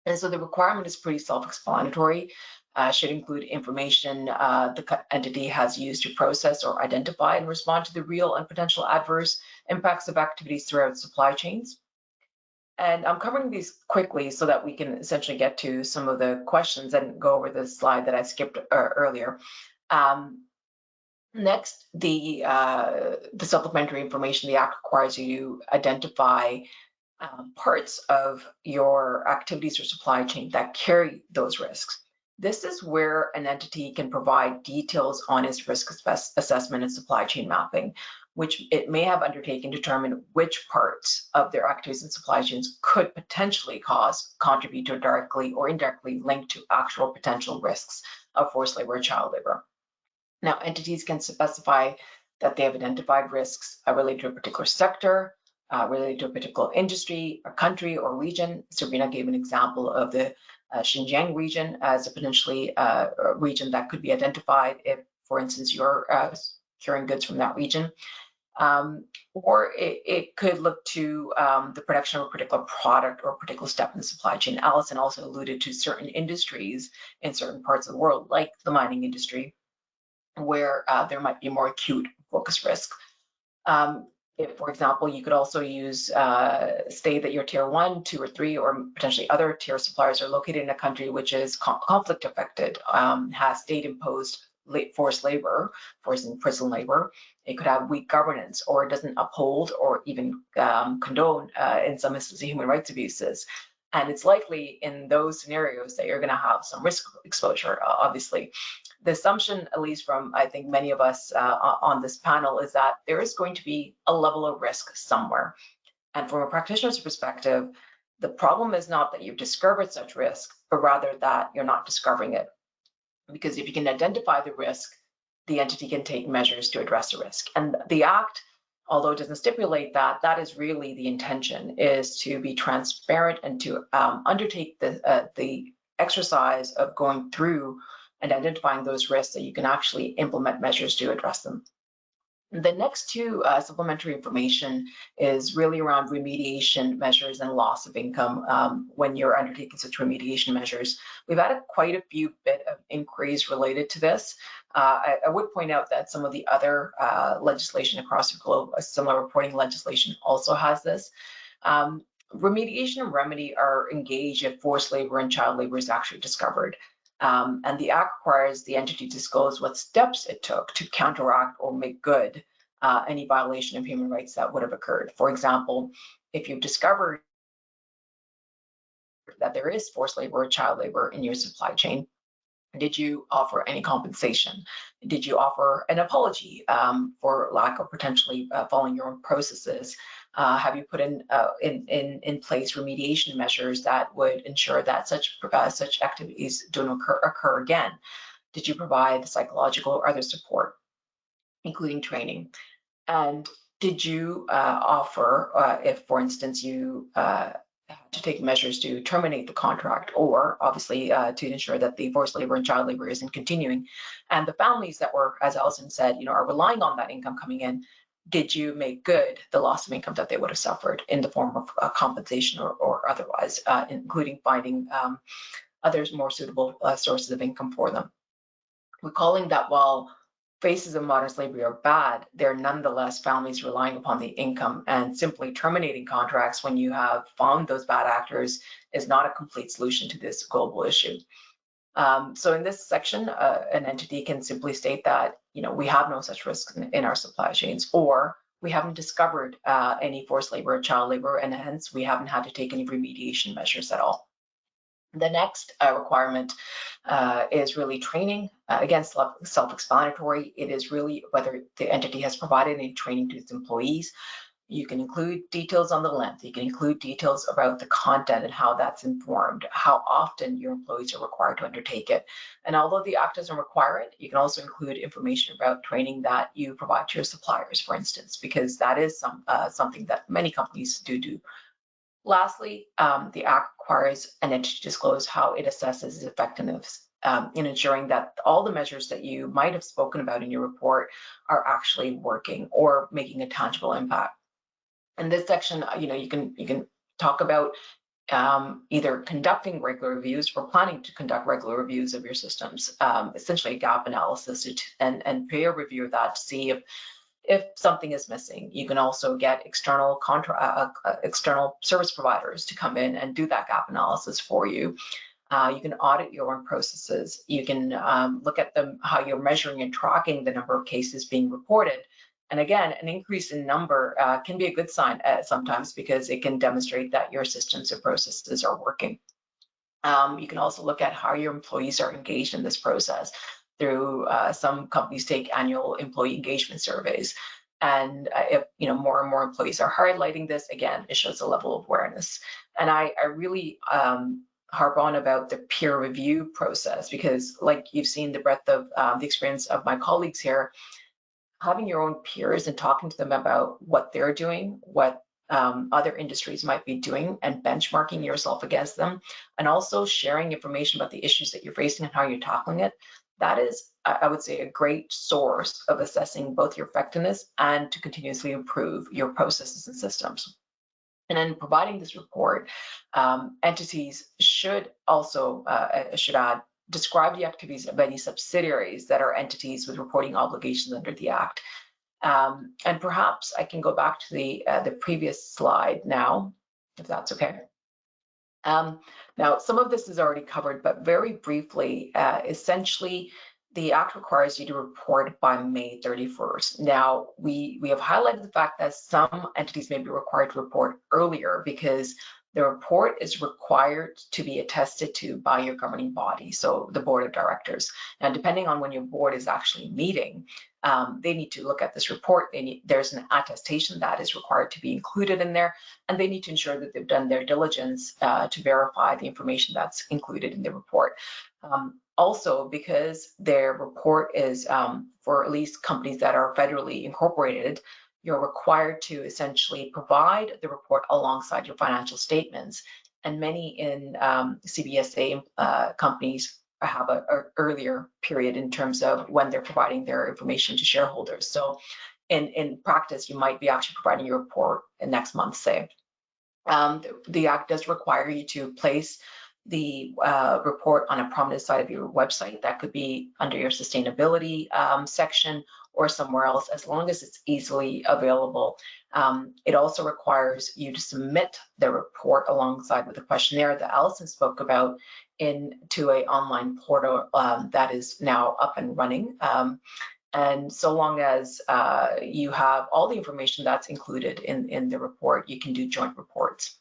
And so the requirement is pretty self-explanatory. Should include information the entity has used to process or identify and respond to the real and potential adverse impacts of activities throughout supply chains. And I'm covering these quickly so that we can essentially get to some of the questions and go over the slide that I skipped earlier. Next, the supplementary information, the Act requires you to identify parts of your activities or supply chain that carry those risks. This is where an entity can provide details on its risk assessment and supply chain mapping, which it may have undertaken to determine which parts of their activities and supply chains could potentially contribute to directly or indirectly linked to actual potential risks of forced labor or child labor. Now, entities can specify that they have identified risks related to a particular sector, related to a particular industry, or country, or region. Sabrina gave an example of the Xinjiang region as a potentially a region that could be identified if, for instance, you're carrying goods from that region. Or it could look to the production of a particular product or a particular step in the supply chain. Allison also alluded to certain industries in certain parts of the world, like the mining industry, where there might be more acute focus risk. If, for example, you could also use, state that your tier 1, 2, or 3, or potentially other tier suppliers are located in a country which is conflict affected, has state-imposed forced labor, forced and prison labor. It could have weak governance, or it doesn't uphold or even condone, in some instances, human rights abuses. And it's likely in those scenarios that you're going to have some risk exposure, obviously. The assumption, at least from, I think, many of us on this panel, is that there is going to be a level of risk somewhere. And from a practitioner's perspective, the problem is not that you've discovered such risk, but rather that you're not discovering it. Because if you can identify the risk, the entity can take measures to address the risk. And the Act, although it doesn't stipulate that, that is really the intention, is to be transparent and to undertake the exercise of going through and identifying those risks so you can actually implement measures to address them. The next two supplementary information is really around remediation measures and loss of income when you're undertaking such remediation measures. We've had quite a few bit of inquiries related to this. I would point out that some of the other legislation across the globe, a similar reporting legislation also has this. Remediation and remedy are engaged if forced labor and child labor is actually discovered. And the Act requires the entity to disclose what steps it took to counteract or make good any violation of human rights that would have occurred. For example, if you've discovered that there is forced labor or child labor in your supply chain, did you offer any compensation? Did you offer an apology for lack of potentially following your own processes? Have you put in place remediation measures that would ensure that such activities don't occur again? Did you provide psychological or other support, including training? And did you offer, if, for instance, you to take measures to terminate the contract, or obviously to ensure that the forced labor and child labor isn't continuing, and the families that were, as Alison said, are relying on that income coming in, did you make good the loss of income that they would have suffered in the form of compensation or otherwise, including finding others more suitable sources of income for them? Recalling that while faces of modern slavery are bad, they're nonetheless families relying upon the income, and simply terminating contracts when you have found those bad actors is not a complete solution to this global issue. So in this section, an entity can simply state that, we have no such risk in our supply chains, or we haven't discovered any forced labor or child labor, and hence we haven't had to take any remediation measures at all. The next requirement is really training. Again, self-explanatory. It is really whether the entity has provided any training to its employees. You can include details on the length. You can include details about the content and how that's informed, how often your employees are required to undertake it. And although the Act doesn't require it, you can also include information about training that you provide to your suppliers, for instance, because that is something that many companies do. Lastly, the Act requires an entity to disclose how it assesses its effectiveness in ensuring that all the measures that you might have spoken about in your report are actually working or making a tangible impact. In this section, you can talk about either conducting regular reviews or planning to conduct regular reviews of your systems, essentially a gap analysis and peer review of that to see if something is missing. You can also get external service providers to come in and do that gap analysis for you. You can audit your own processes. You can look at how you're measuring and tracking the number of cases being reported. And again, an increase in number can be a good sign sometimes because it can demonstrate that your systems and processes are working. You can also look at how your employees are engaged in this process through some companies take annual employee engagement surveys. And if more and more employees are highlighting this, again, it shows a level of awareness. And I really harp on about the peer review process because, like you've seen the breadth of the experience of my colleagues here, having your own peers and talking to them about what they're doing, what other industries might be doing, and benchmarking yourself against them, and also sharing information about the issues that you're facing and how you're tackling it. That is, I would say, a great source of assessing both your effectiveness and to continuously improve your processes and systems. And in providing this report, entities should also, describe the activities of any subsidiaries that are entities with reporting obligations under the Act. And perhaps I can go back to the previous slide now, if that's okay. Now, some of this is already covered, but very briefly, essentially, the Act requires you to report by May 31st. Now, we have highlighted the fact that some entities may be required to report earlier because the report is required to be attested to by your governing body, so the board of directors. And depending on when your board is actually meeting, they need to look at this report. There's an attestation that is required to be included in there, and they need to ensure that they've done their diligence to verify the information that's included in the report. Also, because their report is for at least companies that are federally incorporated, you're required to essentially provide the report alongside your financial statements. And many in CBSA companies have an earlier period in terms of when they're providing their information to shareholders. So in practice, you might be actually providing your report in next month, say. The Act does require you to place the report on a prominent side of your website. That could be under your sustainability section or somewhere else, as long as it's easily available. It also requires you to submit the report alongside with the questionnaire that Allison spoke about into an online portal that is now up and running. And so long as you have all the information that's included in the report, you can do joint reports.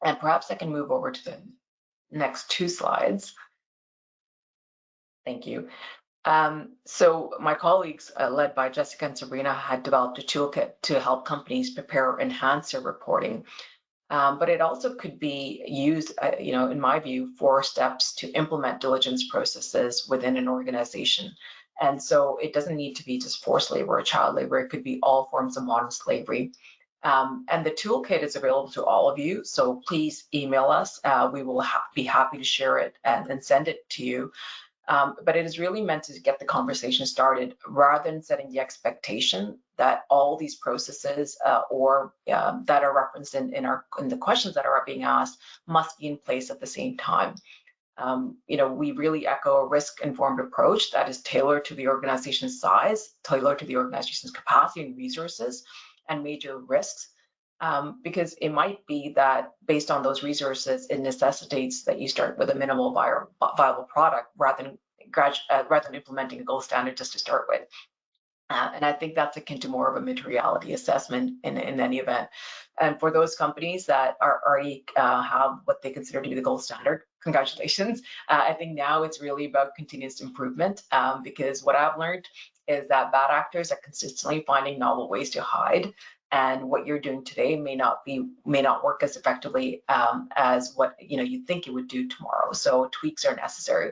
And perhaps I can move over to the next two slides. Thank you. So my colleagues, led by Jessica and Sabrina, had developed a toolkit to help companies prepare or enhance their reporting. But it also could be used, in my view, for steps to implement diligence processes within an organization. And so it doesn't need to be just forced labor or child labor. It could be all forms of modern slavery. And the toolkit is available to all of you. So please email us. We will be happy to share it and send it to you. But it is really meant to get the conversation started rather than setting the expectation that all these processes that are referenced in the questions that are being asked must be in place at the same time. We really echo a risk-informed approach that is tailored to the organization's size, tailored to the organization's capacity and resources and major risks. Because it might be that based on those resources, it necessitates that you start with a minimal viable product rather than implementing a gold standard just to start with. And I think that's akin to more of a materiality assessment in any event. And for those companies that already have what they consider to be the gold standard, congratulations. I think now it's really about continuous improvement because what I've learned is that bad actors are consistently finding novel ways to hide. and what you're doing today may not work as effectively as what you think it would do tomorrow. So tweaks are necessary,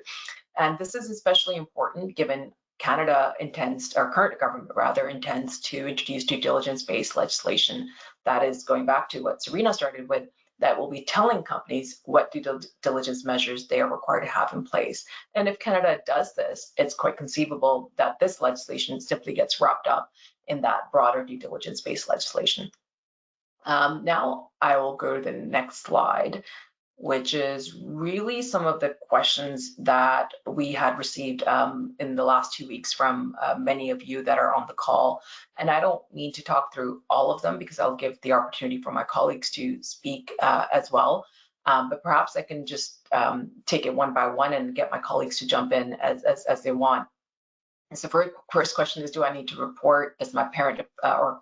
and this is especially important given Canada intends, our current government rather, intends to introduce due diligence-based legislation that is going back to what Serena started with, that will be telling companies what due diligence measures they are required to have in place. And if Canada does this, it's quite conceivable that this legislation simply gets wrapped up in that broader due diligence-based legislation. Now I will go to the next slide, which is really some of the questions that we had received in the last 2 weeks from many of you that are on the call. And I don't need to talk through all of them because I'll give the opportunity for my colleagues to speak as well. But perhaps I can just take it one by one and get my colleagues to jump in as they want. So first question is, do I need to report? Does my parent or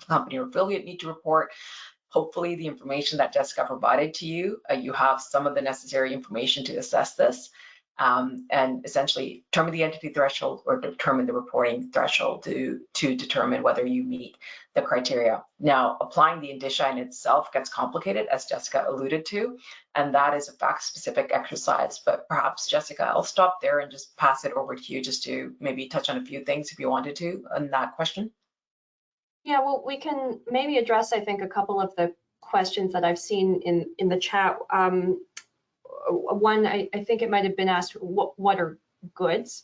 company or affiliate need to report? Hopefully the information that Jessica provided to you, you have some of the necessary information to assess this and essentially determine the entity threshold or determine the reporting threshold to determine whether you meet the criteria. Now, applying the indicia in itself gets complicated, as Jessica alluded to, and that is a fact-specific exercise. But perhaps, Jessica, I'll stop there and just pass it over to you just to maybe touch on a few things if you wanted to on that question.
Yeah, well, we can maybe address, I think, a couple of the questions that I've seen in the chat. One, I think it might have been asked, what are goods?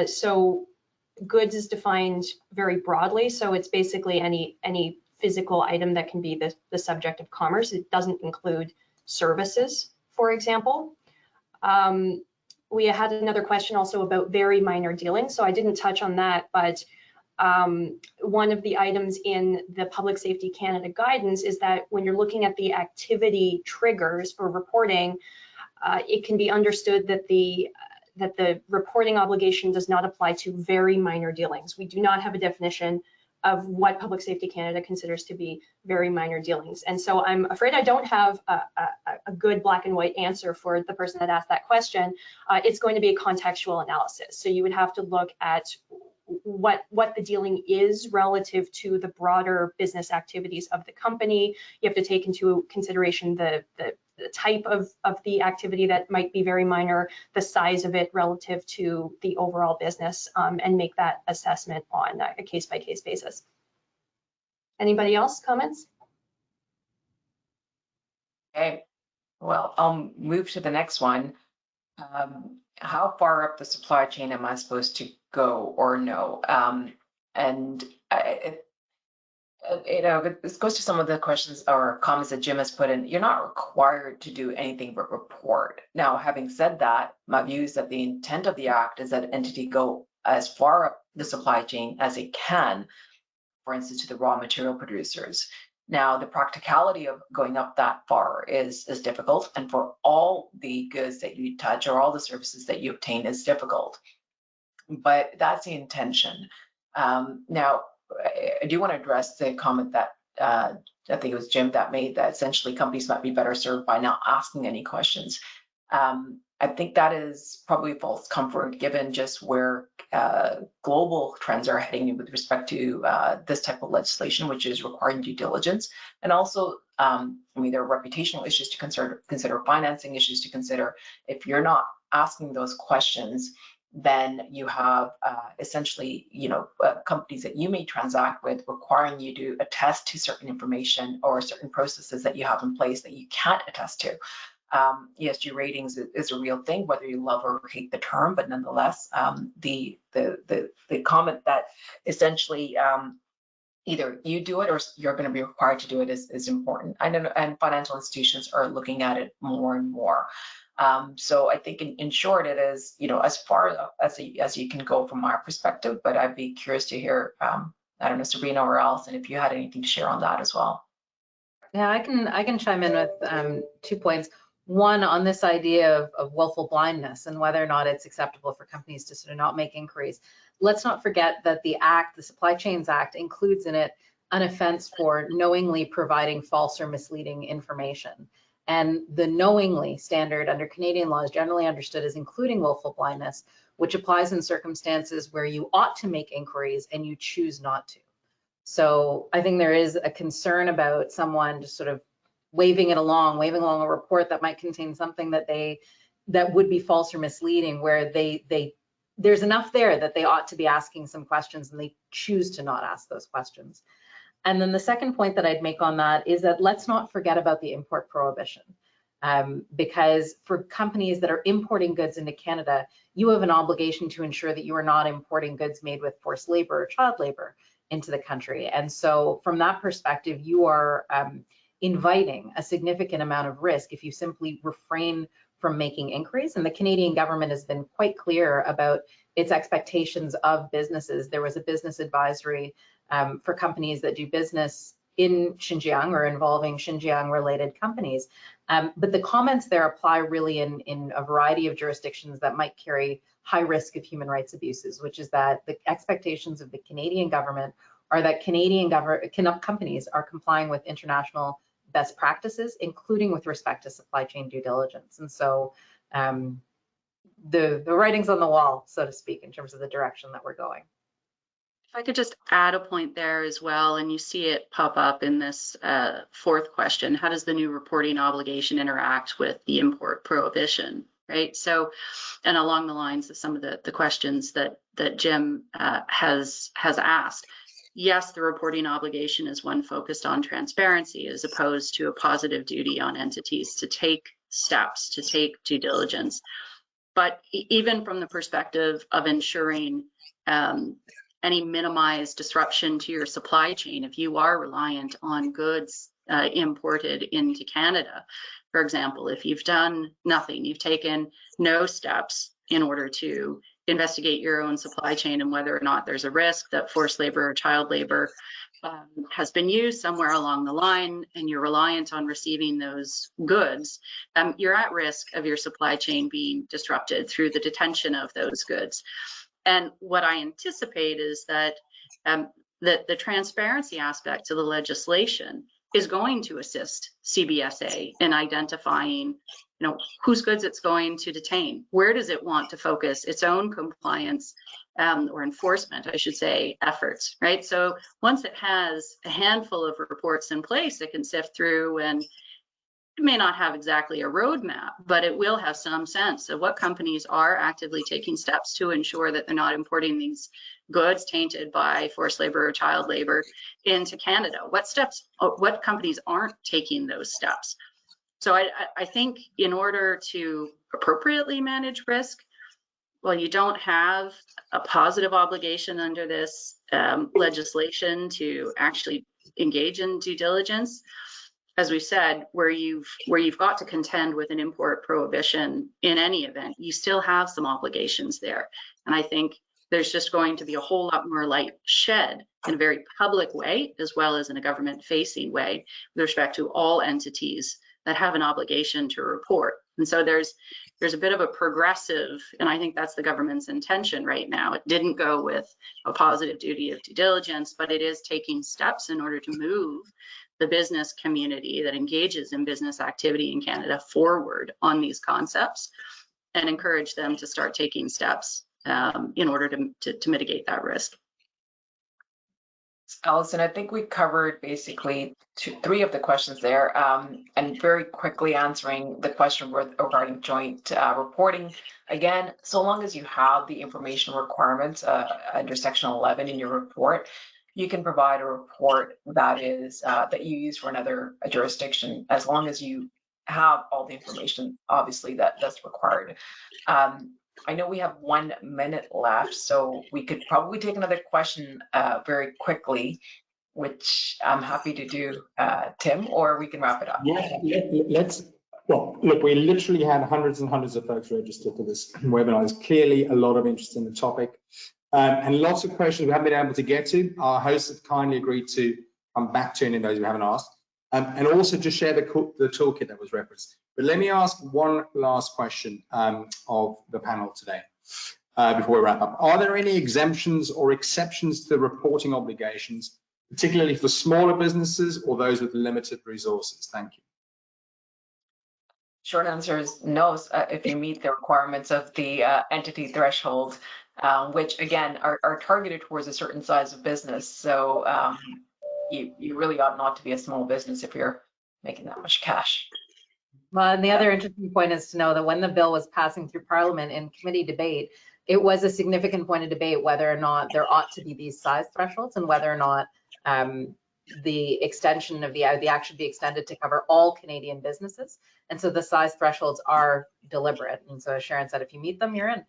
So goods is defined very broadly. So it's basically any physical item that can be the subject of commerce. It doesn't include services, for example. We had another question also about very minor dealings. So I didn't touch on that, but one of the items in the Public Safety Canada guidance is that when you're looking at the activity triggers for reporting, it can be understood that the reporting obligation does not apply to very minor dealings. We do not have a definition of what Public Safety Canada considers to be very minor dealings. And so I'm afraid I don't have a good black and white answer for the person that asked that question. It's going to be a contextual analysis. So you would have to look at what the dealing is relative to the broader business activities of the company. You have to take into consideration the type of the activity that might be very minor, the size of it relative to the overall business, and make that assessment on a case-by-case basis. Anybody else, comments? Okay, well, I'll move to the next one. How far up the supply chain am I supposed to go or no? This goes to some of the questions or comments that Jim has put in. You're not required to do anything but report. Now, having said that, my view is that the intent of the act is that an entity go as far up the supply chain as it can, for instance, to the raw material producers. Now, the practicality of going up that far is difficult, and for all the goods that you touch or all the services that you obtain is difficult. But that's the intention. Now, I do want to address the comment that I think it was Jim that made, that essentially companies might be better served by not asking any questions. I think that is probably false comfort given just where global trends are heading with respect to this type of legislation, which is requiring due diligence. And also, I mean, there are reputational issues to consider, financing issues to consider. If you're not asking those questions, then you have essentially, companies that you may transact with requiring you to attest to certain information or certain processes that you have in place that you can't attest to. ESG ratings is a real thing, whether you love or hate the term, but nonetheless, the comment that essentially either you do it or you're going to be required to do it is important. And financial institutions are looking at it more and more. So I think in short, it is, as far as you can go from our perspective, but I'd be curious to hear, I don't know, Sabrina or Alison, if you had anything to share on that as well.
Yeah, I can chime in with 2 points. One, on this idea of willful blindness and whether or not it's acceptable for companies to sort of not make inquiries. Let's not forget that the Supply Chains Act, includes in it an offense for knowingly providing false or misleading information. And the knowingly standard under Canadian law is generally understood as including willful blindness, which applies in circumstances where you ought to make inquiries and you choose not to. So I think there is a concern about someone just sort of waving along a report that might contain something that would be false or misleading, where there's enough there that they ought to be asking some questions and they choose to not ask those questions. And then the second point that I'd make on that is that let's not forget about the import prohibition. Because for companies that are importing goods into Canada, you have an obligation to ensure that you are not importing goods made with forced labor or child labor into the country. And so from that perspective, you are inviting a significant amount of risk if you simply refrain from making inquiries. And the Canadian government has been quite clear about its expectations of businesses. There was a business advisory for companies that do business in Xinjiang or involving Xinjiang related companies. But the comments there apply really in a variety of jurisdictions that might carry high risk of human rights abuses, which is that the expectations of the Canadian government are that Canadian companies are complying with international best practices, including with respect to supply chain due diligence. And so the writing's on the wall, so to speak, in terms of the direction that we're going.
If I could just add a point there as well, and you see it pop up in this fourth question, how does the new reporting obligation interact with the import prohibition, right? So, and along the lines of some of the questions that Jim has asked, yes, the reporting obligation is one focused on transparency as opposed to a positive duty on entities to take steps, to take due diligence. But even from the perspective of ensuring any minimized disruption to your supply chain, if you are reliant on goods imported into Canada, for example, if you've done nothing, you've taken no steps in order to investigate your own supply chain and whether or not there's a risk that forced labor or child labor has been used somewhere along the line, and you're reliant on receiving those goods, you're at risk of your supply chain being disrupted through the detention of those goods. And what I anticipate is that the transparency aspect to the legislation is going to assist CBSA in identifying, whose goods it's going to detain. Where does it want to focus its own compliance or enforcement, I should say, efforts, right? So once it has a handful of reports in place, it can sift through, and it may not have exactly a roadmap, but it will have some sense of what companies are actively taking steps to ensure that they're not importing these goods tainted by forced labor or child labor into Canada. What companies aren't taking those steps? So I think in order to appropriately manage risk, well, you don't have a positive obligation under this legislation to actually engage in due diligence. As we said, where you've got to contend with an import prohibition in any event, you still have some obligations there. And I think there's just going to be a whole lot more light shed in a very public way, as well as in a government-facing way, with respect to all entities that have an obligation to report. And so there's a bit of a progressive, and I think that's the government's intention right now. It didn't go with a positive duty of due diligence, but it is taking steps in order to move the business community that engages in business activity in Canada forward on these concepts and encourage them to start taking steps in order to mitigate that risk.
Alison, I think we covered basically three of the questions there, and very quickly answering the question regarding joint reporting. Again, so long as you have the information requirements under Section 11 in your report, you can provide a report that is that you use for another jurisdiction, as long as you have all the information, obviously, that's required. I know we have 1 minute left, so we could probably take another question very quickly, which I'm happy to do, Tim, or we can wrap it up.
Yeah, well, look, we literally had hundreds and hundreds of folks registered for this webinar. There's clearly a lot of interest in the topic. And lots of questions we haven't been able to get to. Our hosts have kindly agreed to come back to any of those we haven't asked. And also just share the toolkit that was referenced. But let me ask one last question of the panel today before we wrap up. Are there any exemptions or exceptions to the reporting obligations, particularly for smaller businesses or those with limited resources? Thank you.
Short answer is no, if you meet the requirements of the entity threshold, which again are targeted towards a certain size of business. So you really ought not to be a small business if you're making that much cash.
Well, and the other interesting point is to know that when the bill was passing through Parliament in committee debate, it was a significant point of debate whether or not there ought to be these size thresholds and whether or not the extension of the act should be extended to cover all Canadian businesses. And so the size thresholds are deliberate. And so as Sharon said, if you meet them, you're in.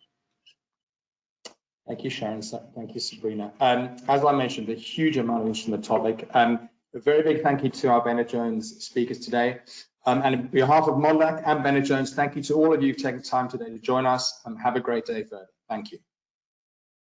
Thank you, Sharon. Thank you, Sabrina. As I mentioned, a huge amount of interest in the topic. A very big thank you to our Bennett Jones speakers today. And on behalf of Mondaq and Bennett Jones, thank you to all of you for taking time today to join us. Have a great day further. Thank you.